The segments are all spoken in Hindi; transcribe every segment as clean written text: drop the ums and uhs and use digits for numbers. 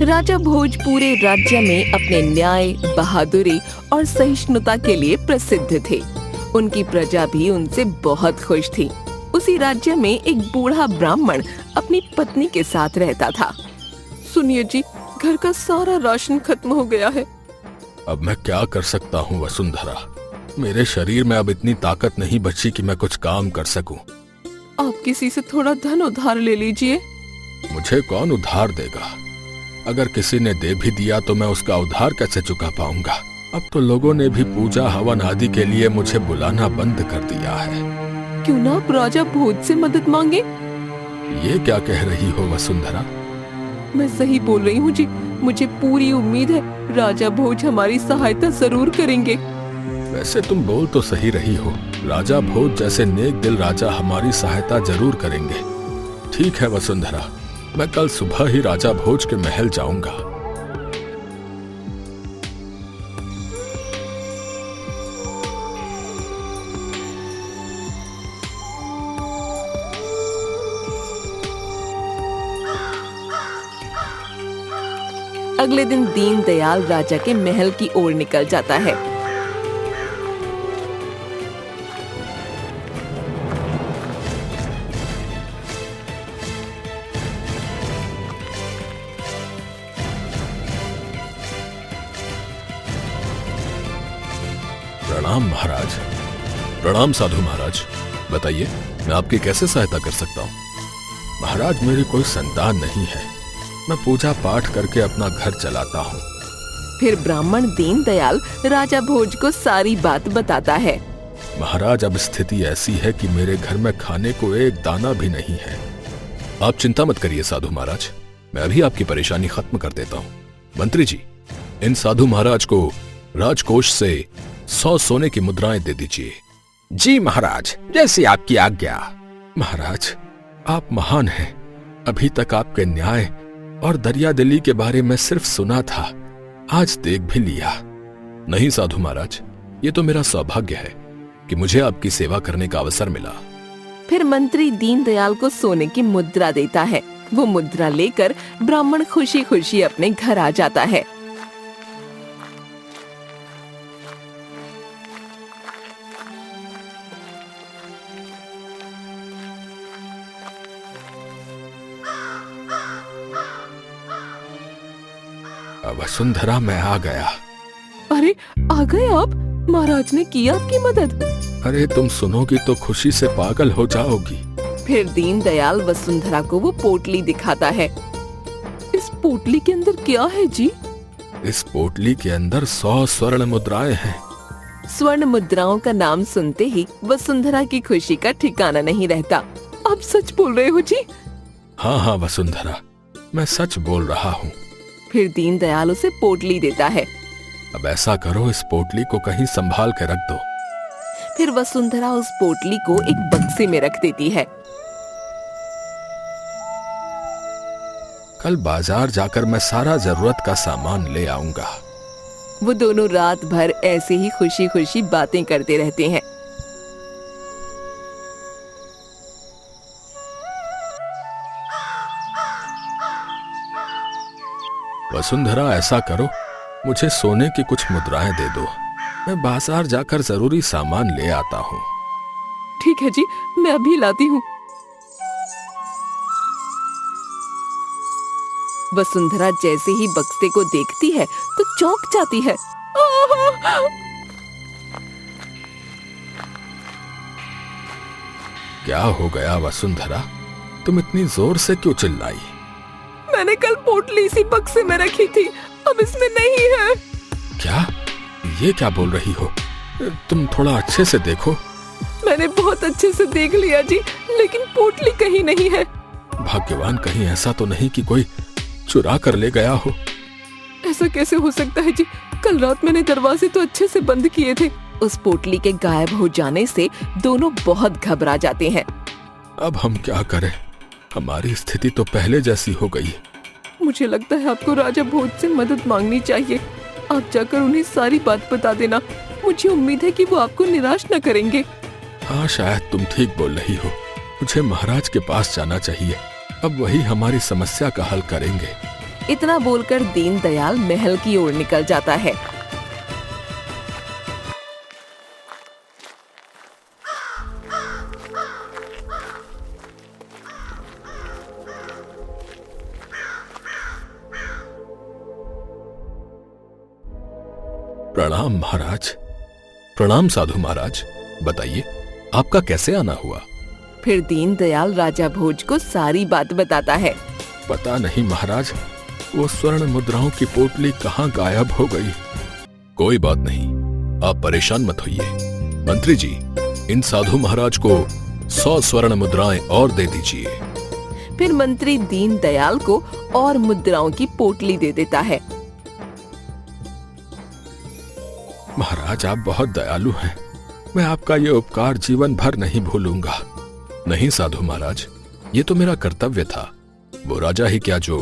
राजा भोज पूरे राज्य में अपने न्याय, बहादुरी और सहिष्णुता के लिए प्रसिद्ध थे। उनकी प्रजा भी उनसे बहुत खुश थी। उसी राज्य में एक बूढ़ा ब्राह्मण अपनी पत्नी के साथ रहता था। सुनिए जी, घर का सारा राशन खत्म हो गया है। अब मैं क्या कर सकता हूँ वसुंधरा? मेरे शरीर में अब इतनी ताकत नहीं बची कि मैं कुछ काम कर सकूं। आप किसी से थोड़ा धन उधार ले लीजिए। मुझे कौन उधार देगा? अगर किसी ने दे भी दिया तो मैं उसका उधार कैसे चुका पाऊंगा? अब तो लोगों ने भी पूजा हवन आदि के लिए मुझे बुलाना बंद कर दिया है। क्यों ना आप राजा भोज से मदद मांगे? ये क्या कह रही हो वसुंधरा? मैं सही बोल रही हूँ जी। मुझे पूरी उम्मीद है राजा भोज हमारी सहायता जरूर करेंगे। वैसे तुम बोल तो सही रही हो। राजा भोज जैसे नेक दिल राजा हमारी सहायता जरूर करेंगे। ठीक है वसुंधरा, मैं कल सुबह ही राजा भोज के महल जाऊंगा। अगले दिन दीनदयाल राजा के महल की ओर निकल जाता है। प्रणाम महाराज। प्रणाम साधु महाराज। बताइए, मैं आपकी कैसे सहायता कर सकता हूँ? महाराज, मेरी कोई संतान नहीं है। मैं पूजा पाठ करके अपना घर चलाता हूँ। फिर ब्राह्मण दीनदयाल राजा भोज को सारी बात बताता है। महाराज, अब स्थिति ऐसी है कि मेरे घर में खाने को एक दाना भी नहीं है। आप चिंता मत करिए साधु महाराज, मैं अभी आपकी परेशानी खत्म कर देता हूँ। मंत्री जी, इन साधु महाराज को राजकोष से 100 सोने की मुद्राएं दे दीजिए। जी महाराज, जैसी आपकी आज्ञा। महाराज, आप महान हैं। अभी तक आपके न्याय और दरियादिली के बारे में सिर्फ सुना था, आज देख भी लिया। नहीं साधु महाराज, ये तो मेरा सौभाग्य है कि मुझे आपकी सेवा करने का अवसर मिला। फिर मंत्री दीनदयाल को सोने की मुद्रा देता है। वो मुद्रा लेकर ब्राह्मण खुशी खुशी अपने घर आ जाता है। वसुंधरा, मैं आ गया। अरे, आ गए आप? महाराज ने की आपकी मदद। अरे, तुम सुनोगी तो खुशी से पागल हो जाओगी। फिर दीनदयाल वसुंधरा को वो पोटली दिखाता है। इस पोटली के अंदर क्या है जी? इस पोटली के अंदर 100 स्वर्ण मुद्राएं हैं। स्वर्ण मुद्राओं का नाम सुनते ही वसुंधरा की खुशी का ठिकाना नहीं रहता। आप सच बोल रहे हो जी? हाँ हाँ वसुंधरा, मैं सच बोल रहा हूँ। फिर दीनदयाल उसे पोटली देता है। अब ऐसा करो, इस पोटली को कहीं संभाल के रख दो। फिर वसुंधरा उस पोटली को एक बक्से में रख देती है। कल बाजार जाकर मैं सारा जरूरत का सामान ले आऊंगा। वो दोनों रात भर ऐसे ही खुशी खुशी बातें करते रहते हैं। वसुंधरा, ऐसा करो, मुझे सोने की कुछ मुद्राएं दे दो। मैं बाजार जाकर जरूरी सामान ले आता हूँ। ठीक है जी, मैं अभी लाती हूँ। वसुंधरा जैसे ही बक्से को देखती है तो चौंक जाती है। क्या हो गया वसुंधरा? तुम इतनी जोर से क्यों चिल्लाई? मैंने कल पोटली इसी बक्से में रखी थी, अब इसमें नहीं है। क्या? ये क्या बोल रही हो? तुम थोड़ा अच्छे से देखो। मैंने बहुत अच्छे से देख लिया जी, लेकिन पोटली कहीं नहीं है। भाग्यवान, कहीं ऐसा तो नहीं कि कोई चुरा कर ले गया हो? ऐसा कैसे हो सकता है जी? कल रात मैंने दरवाजे तो अच्छे से बंद किए थे। उस पोटली के गायब हो जाने से दोनों बहुत घबरा जाते हैं। अब हम क्या करें? हमारी स्थिति तो पहले जैसी हो गई। मुझे लगता है आपको राजा भोज से मदद मांगनी चाहिए। आप जाकर उन्हें सारी बात बता देना। मुझे उम्मीद है कि वो आपको निराश न करेंगे। हाँ, शायद तुम ठीक बोल रही हो। मुझे महाराज के पास जाना चाहिए। अब वही हमारी समस्या का हल करेंगे। इतना बोलकर दीनदयाल महल की ओर निकल जाता है। प्रणाम महाराज। प्रणाम साधु महाराज। बताइए आपका कैसे आना हुआ? फिर दीनदयाल राजा भोज को सारी बात बताता है। पता नहीं महाराज, वो स्वर्ण मुद्राओं की पोटली कहाँ गायब हो गई। कोई बात नहीं, आप परेशान मत होइए। मंत्री जी, इन साधु महाराज को 100 स्वर्ण मुद्राएं और दे दीजिए। फिर मंत्री दीनदयाल को और मुद्राओं की पोटली दे देता है। महाराज, आप बहुत दयालु हैं। मैं आपका ये उपकार जीवन भर नहीं भूलूंगा। नहीं साधु महाराज, ये तो मेरा कर्तव्य था। वो राजा ही क्या जो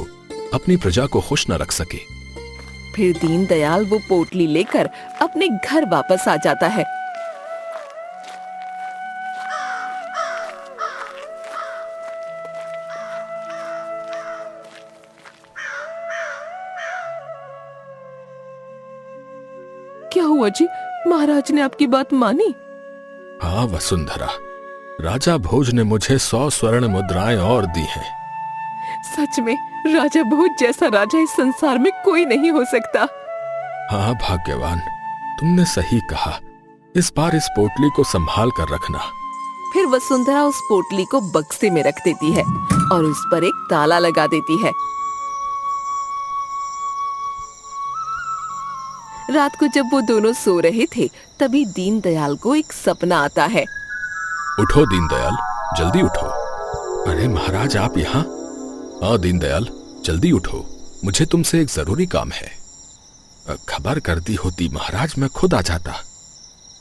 अपनी प्रजा को खुश न रख सके। फिर दीनदयाल वो पोटली लेकर अपने घर वापस आ जाता है। क्या हुआ जी, महाराज ने आपकी बात मानी? हाँ वसुंधरा, राजा भोज ने मुझे 100 स्वर्ण मुद्राएं और दी हैं। सच में राजा भोज जैसा राजा इस संसार में कोई नहीं हो सकता। हाँ भाग्यवान, तुमने सही कहा। इस बार इस पोटली को संभाल कर रखना। फिर वसुंधरा उस पोटली को बक्से में रख देती है और उस पर एक ताला लगा देती है। रात को जब वो दोनों सो रहे थे, तभी दीनदयाल को एक सपना आता है। उठो दीनदयाल, जल्दी उठो। अरे महाराज, आप यहाँ? हाँ दीनदयाल, जल्दी उठो, मुझे तुमसे एक जरूरी काम है। खबर कर दी होती महाराज, मैं खुद आ जाता।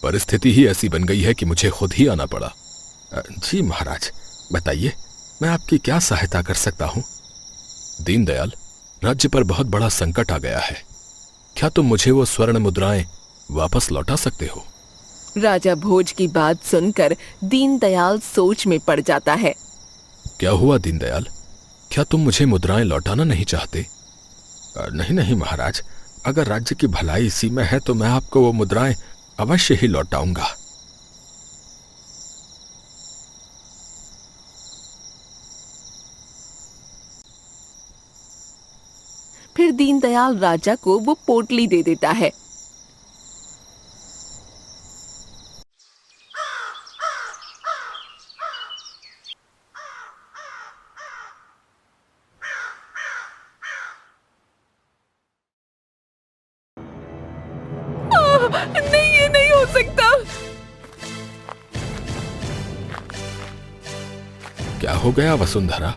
परिस्थिति ही ऐसी बन गई है कि मुझे खुद ही आना पड़ा। जी महाराज, बताइए मैं आपकी क्या सहायता कर सकता हूँ? दीनदयाल, राज्य पर बहुत बड़ा संकट आ गया है। क्या तुम मुझे वो स्वर्ण मुद्राएं वापस लौटा सकते हो? राजा भोज की बात सुनकर दीनदयाल सोच में पड़ जाता है। क्या हुआ दीनदयाल, क्या तुम मुझे मुद्राएं लौटाना नहीं चाहते? नहीं नहीं महाराज, अगर राज्य की भलाई इसी में है तो मैं आपको वो मुद्राएं अवश्य ही लौटाऊंगा। फिर दीनदयाल राजा को वो पोटली दे देता है। नहीं, ये नहीं हो सकता। क्या हो गया वसुंधरा,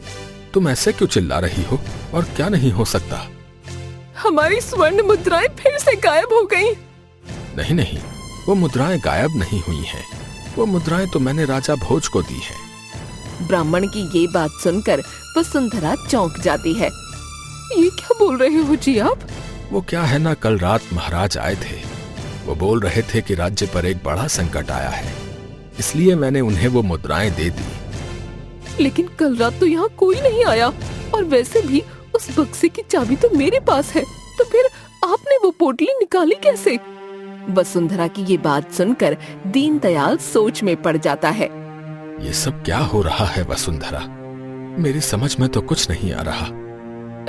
तुम ऐसे क्यों चिल्ला रही हो? और क्या नहीं हो सकता? हमारी स्वर्ण मुद्राएं फिर से गायब हो गईं। नहीं नहीं, वो मुद्राएं गायब नहीं हुई हैं। वो मुद्राएं तो मैंने राजा भोज को दी हैं। ब्राह्मण की ये बात सुनकर वसुंधरा चौंक जाती है। ये क्या बोल रहे हो जी आप? वो क्या है ना, कल रात महाराज आए थे। वो बोल रहे थे कि राज्य पर एक बड़ा संकट आया है, इसलिए मैंने उन्हें वो मुद्राएं दे दी। लेकिन कल रात तो यहाँ कोई नहीं आया, और वैसे भी उस बक्से की चाबी तो मेरे पास है, तो फिर आपने वो पोटली निकाली कैसे? वसुंधरा की ये बात सुनकर दीनदयाल सोच में पड़ जाता है। ये सब क्या हो रहा है वसुंधरा? मेरी समझ में तो कुछ नहीं आ रहा।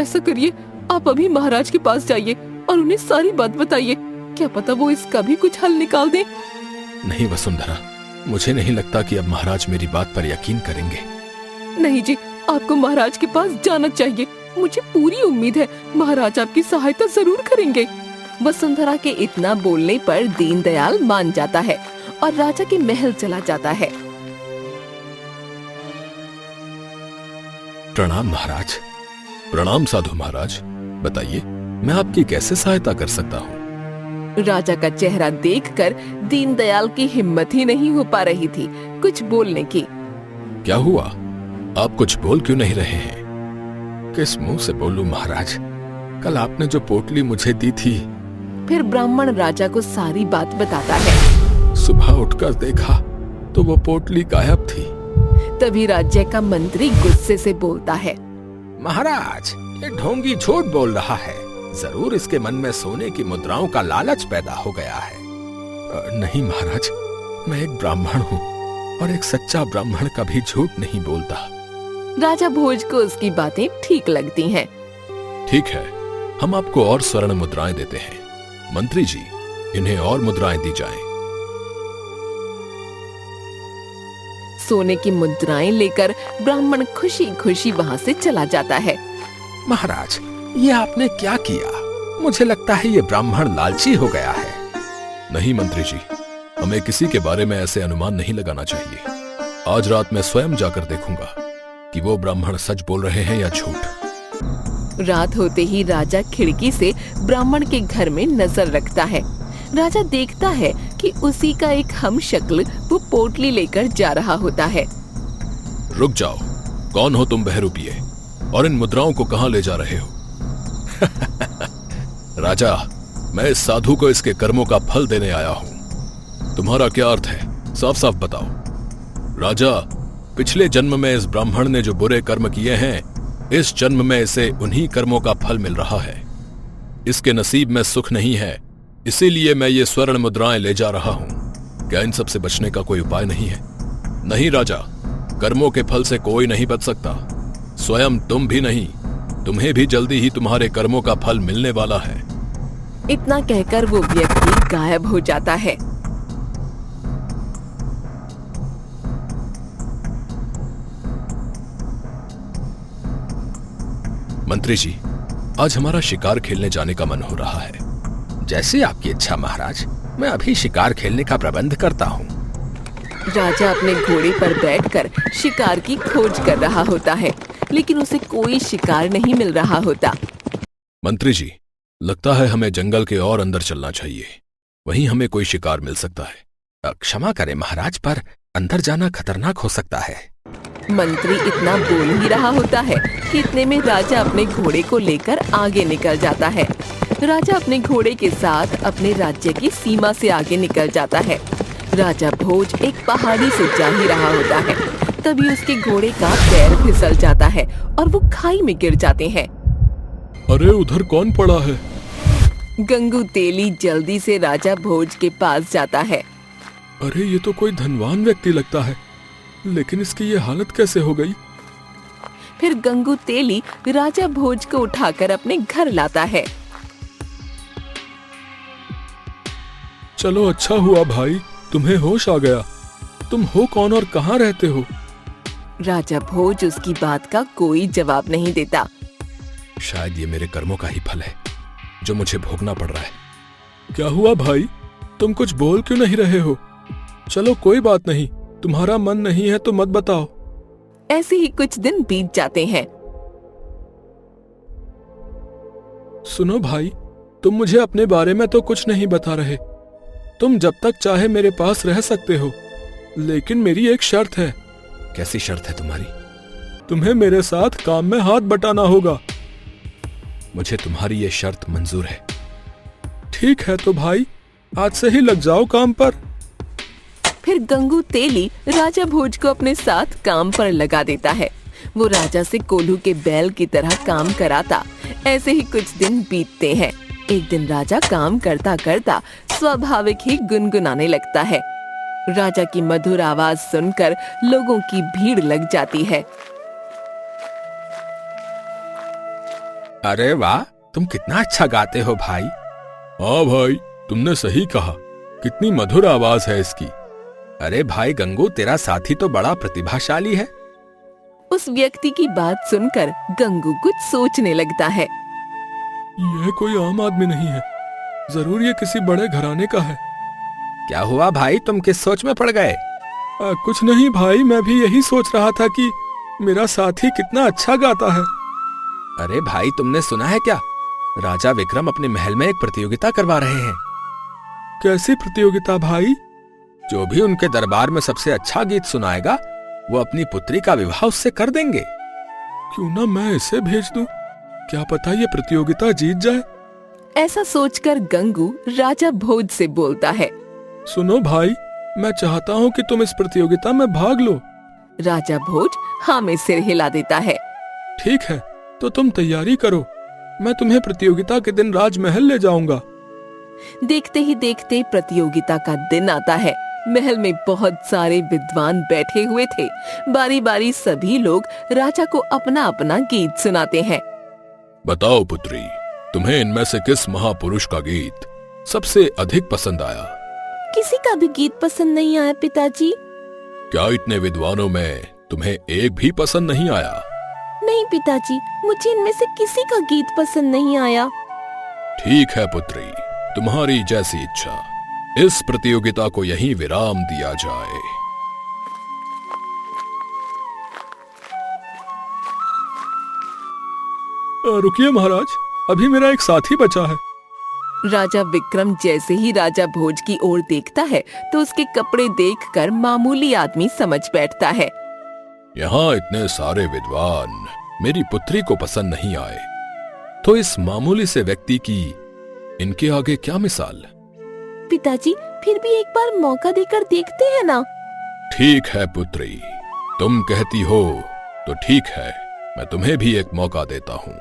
ऐसा करिए, आप अभी महाराज के पास जाइए और उन्हें सारी बात बताइए। क्या पता वो इसका भी कुछ हल निकाल दे। नहीं वसुंधरा, मुझे नहीं लगता कि अब महाराज मेरी बात पर यकीन करेंगे। नहीं जी, आपको महाराज के पास जाना चाहिए। मुझे पूरी उम्मीद है महाराज आपकी सहायता जरूर करेंगे। वसुंधरा के इतना बोलने पर दीनदयाल मान जाता है और राजा के महल चला जाता है। प्रणाम महाराज। प्रणाम साधु महाराज, बताइए मैं आपकी कैसे सहायता कर सकता हूँ? राजा का चेहरा देखकर दीनदयाल की हिम्मत ही नहीं हो पा रही थी कुछ बोलने की। क्या हुआ, आप कुछ बोल क्यों नहीं रहे हैं? किस मुंह से बोलूं महाराज, कल आपने जो पोटली मुझे दी थी। फिर ब्राह्मण राजा को सारी बात बताता है। सुबह उठकर देखा तो वो पोटली गायब थी। तभी राज्य का मंत्री गुस्से से बोलता है। महाराज, ये ढोंगी झूठ बोल रहा है। जरूर इसके मन में सोने की मुद्राओं का लालच पैदा हो गया है। नहीं महाराज, मैं एक ब्राह्मण हूँ और एक सच्चा ब्राह्मण कभी झूठ नहीं बोलता। राजा भोज को उसकी बातें ठीक लगती हैं। ठीक है, हम आपको और स्वर्ण मुद्राएं देते हैं। मंत्री जी, इन्हें और मुद्राएं दी जाएं। सोने की मुद्राएं लेकर ब्राह्मण खुशी खुशी वहां से चला जाता है। महाराज, ये आपने क्या किया? मुझे लगता है ये ब्राह्मण लालची हो गया है। नहीं मंत्री जी, हमें किसी के बारे में ऐसे अनुमान नहीं लगाना चाहिए। आज रात मैं स्वयं जाकर देखूंगा कि वो ब्राह्मण सच बोल रहे हैं या झूठ। रात होते ही राजा खिड़की से ब्राह्मण के घर में नजर रखता है। राजा देखता है कि उसी का एक हमशक्ल वो पोटली लेकर जा रहा होता है। रुक जाओ, कौन हो तुम बहरूपिये, और इन मुद्राओं को कहां ले जा रहे हो? राजा, मैं इस साधु को इसके कर्मों का फल देने आया हूं। तुम्हारा क्या अर्थ है, साफ साफ बताओ। राजा, पिछले जन्म में इस ब्राह्मण ने जो बुरे कर्म किए हैं, इस जन्म में इसे उन्हीं कर्मों का फल मिल रहा है। इसके नसीब में सुख नहीं है, इसीलिए मैं ये स्वर्ण मुद्राएं ले जा रहा हूं। क्या इन सब से बचने का कोई उपाय नहीं है? नहीं राजा, कर्मों के फल से कोई नहीं बच सकता, स्वयं तुम भी नहीं। तुम्हें भी जल्दी ही तुम्हारे कर्मों का फल मिलने वाला है। इतना कहकर वो व्यक्ति गायब हो जाता है। मंत्री जी, आज हमारा शिकार खेलने जाने का मन हो रहा है। जैसे आपकी इच्छा महाराज, मैं अभी शिकार खेलने का प्रबंध करता हूँ। राजा अपने घोड़े पर बैठकर शिकार की खोज कर रहा होता है, लेकिन उसे कोई शिकार नहीं मिल रहा होता। मंत्री जी, लगता है हमें जंगल के और अंदर चलना चाहिए, वहीं हमें कोई शिकार मिल सकता है। क्षमा करें महाराज, पर अंदर जाना खतरनाक हो सकता है। मंत्री इतना बोल ही रहा होता है कि इतने में राजा अपने घोड़े को लेकर आगे निकल जाता है। राजा अपने घोड़े के साथ अपने राज्य की सीमा से आगे निकल जाता है। राजा भोज एक पहाड़ी से जा ही रहा होता है, तभी उसके घोड़े का पैर फिसल जाता है और वो खाई में गिर जाते हैं। अरे उधर कौन पड़ा है? गंगू तेली जल्दी से राजा भोज के पास जाता है। अरे ये तो कोई धनवान व्यक्ति लगता है, लेकिन इसकी ये हालत कैसे हो गई? फिर गंगू तेली राजा भोज को उठाकर अपने घर लाता है। चलो अच्छा हुआ भाई, तुम्हें होश आ गया। तुम हो कौन और कहाँ रहते हो? राजा भोज उसकी बात का कोई जवाब नहीं देता। शायद ये मेरे कर्मों का ही फल है जो मुझे भोगना पड़ रहा है। क्या हुआ भाई, तुम कुछ बोल क्यों नहीं रहे हो? चलो कोई बात नहीं, तुम्हारा मन नहीं है तो मत बताओ। ऐसे ही कुछ दिन बीत जाते हैं। सुनो भाई, तुम मुझे अपने बारे में तो कुछ नहीं बता रहे। तुम जब तक चाहे मेरे पास रह सकते हो, लेकिन मेरी एक शर्त है। कैसी शर्त है तुम्हारी? तुम्हें मेरे साथ काम में हाथ बटाना होगा। मुझे तुम्हारी ये शर्त मंजूर है। ठीक है तो भाई, आज से ही लग जाओ काम पर। फिर गंगू तेली राजा भोज को अपने साथ काम पर लगा देता है। वो राजा से कोल्हू के बैल की तरह काम कराता। ऐसे ही कुछ दिन बीतते हैं। एक दिन राजा काम करता करता स्वाभाविक ही गुनगुनाने लगता है। राजा की मधुर आवाज सुनकर लोगों की भीड़ लग जाती है। अरे वाह, तुम कितना अच्छा गाते हो भाई। हाँ भाई, तुमने सही कहा, कितनी मधुर आवाज है इसकी। अरे भाई गंगू, तेरा साथी तो बड़ा प्रतिभाशाली है। उस व्यक्ति की बात सुनकर गंगू कुछ सोचने लगता है। यह कोई आम आदमी नहीं है, जरूर ये किसी बड़े घराने का है। क्या हुआ भाई, तुम किस सोच में पड़ गए? कुछ नहीं भाई, मैं भी यही सोच रहा था कि मेरा साथी कितना अच्छा गाता है। अरे भाई, तुमने सुना है क्या? राजा विक्रम अपने महल में एक प्रतियोगिता करवा रहे हैं। कैसी प्रतियोगिता भाई? जो भी उनके दरबार में सबसे अच्छा गीत सुनाएगा, वो अपनी पुत्री का विवाह उससे कर देंगे। क्यों ना मैं इसे भेज दूं? क्या पता ये प्रतियोगिता जीत जाए। ऐसा सोचकर गंगू राजा भोज से बोलता है। सुनो भाई, मैं चाहता हूँ कि तुम इस प्रतियोगिता में भाग लो। राजा भोज हाँ में सिर हिला देता है। ठीक है, तो तुम तैयारी करो, मैं तुम्हें प्रतियोगिता के दिन राजमहल ले जाऊंगा। देखते ही देखते प्रतियोगिता का दिन आता है। महल में बहुत सारे विद्वान बैठे हुए थे। बारी बारी सभी लोग राजा को अपना अपना गीत सुनाते हैं। बताओ पुत्री, तुम्हें इनमें से किस महापुरुष का गीत सबसे अधिक पसंद आया? किसी का भी गीत पसंद नहीं आया पिताजी। क्या इतने विद्वानों में तुम्हें एक भी पसंद नहीं आया? नहीं पिताजी, मुझे इनमें से किसी का गीत पसंद नहीं आया। ठीक है पुत्री, तुम्हारी जैसी इच्छा। इस प्रतियोगिता को यहीं विराम दिया जाए। रुकिए महाराज, अभी मेरा एक साथी बचा है। राजा विक्रम जैसे ही राजा भोज की ओर देखता है तो उसके कपड़े देखकर मामूली आदमी समझ बैठता है। यहाँ इतने सारे विद्वान मेरी पुत्री को पसंद नहीं आए, तो इस मामूली से व्यक्ति की इनके आगे क्या मिसाल? पिताजी, फिर भी एक बार मौका देकर देखते हैं ना। ठीक है पुत्री, तुम कहती हो तो ठीक है, मैं तुम्हें भी एक मौका देता हूँ।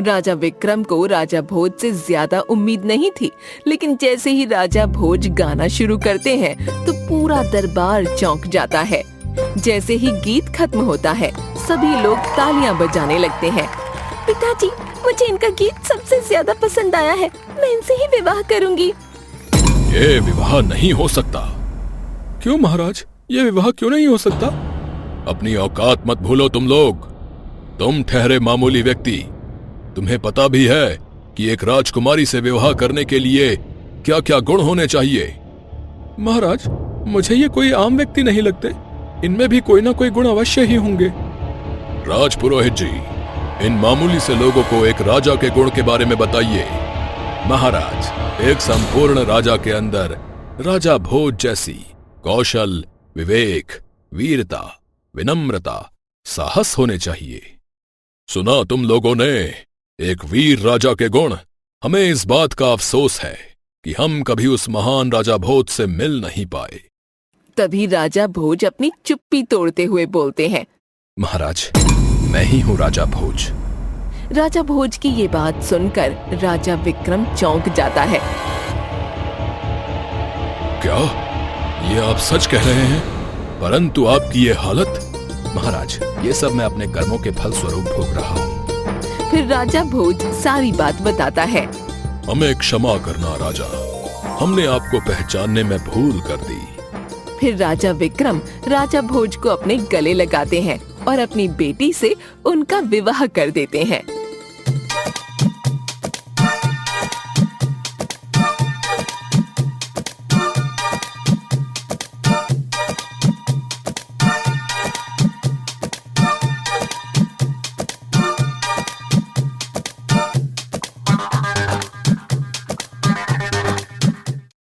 राजा विक्रम को राजा भोज से ज्यादा उम्मीद नहीं थी, लेकिन जैसे ही राजा भोज गाना शुरू करते हैं तो पूरा दरबार चौंक जाता है। जैसे ही गीत खत्म होता है, सभी लोग तालियां बजाने लगते हैं। पिताजी, मुझे इनका गीत सबसे ज्यादा पसंद आया है, मैं इनसे ही विवाह करूंगी। ये विवाह नहीं हो सकता। क्यों महाराज, ये विवाह क्यों नहीं हो सकता? अपनी औकात मत भूलो तुम लोग। तुम ठहरे मामूली व्यक्ति, तुम्हें पता भी है कि एक राजकुमारी से विवाह करने के लिए क्या क्या गुण होने चाहिए। महाराज, मुझे ये कोई आम व्यक्ति नहीं लगते, इनमें भी कोई ना कोई गुण अवश्य ही होंगे। राजपुरोहित जी, इन मामूली से लोगों को एक राजा के गुण के बारे में बताइए। महाराज, एक संपूर्ण राजा के अंदर राजा भोज जैसी कौशल, विवेक, वीरता, विनम्रता, साहस होने चाहिए। सुना तुम लोगों ने एक वीर राजा के गुण। हमें इस बात का अफसोस है कि हम कभी उस महान राजा भोज से मिल नहीं पाए। तभी राजा भोज अपनी चुप्पी तोड़ते हुए बोलते हैं। महाराज, मैं ही हूँ राजा भोज। राजा भोज की ये बात सुनकर राजा विक्रम चौंक जाता है। क्या ये आप सच कह रहे हैं? परंतु आपकी ये हालत? महाराज, ये सब मैं अपने कर्मों के फल स्वरूप भोग रहा हूँ। फिर राजा भोज सारी बात बताता है। हमें क्षमा करना राजा, हमने आपको पहचानने में भूल कर दी। फिर राजा विक्रम राजा भोज को अपने गले लगाते हैं और अपनी बेटी से उनका विवाह कर देते हैं।